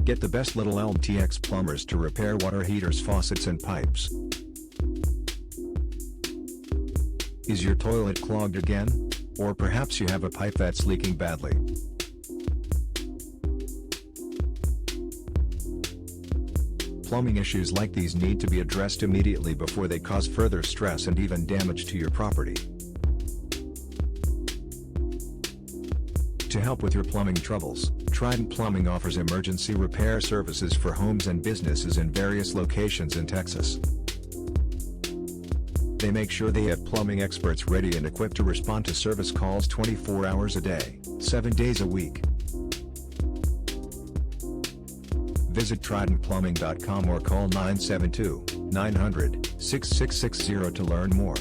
Get the best little LTX plumbers to repair water heaters, faucets and pipes. Is your toilet clogged again? Or perhaps you have a pipe that's leaking badly. Plumbing issues like these need to be addressed immediately before they cause further stress and even damage to your property. To help with your plumbing troubles, Trident Plumbing offers emergency repair services for homes and businesses in various locations in Texas. They make sure they have plumbing experts ready and equipped to respond to service calls 24 hours a day, 7 days a week. Visit tridentplumbing.com or call 972-900-6660 to learn more.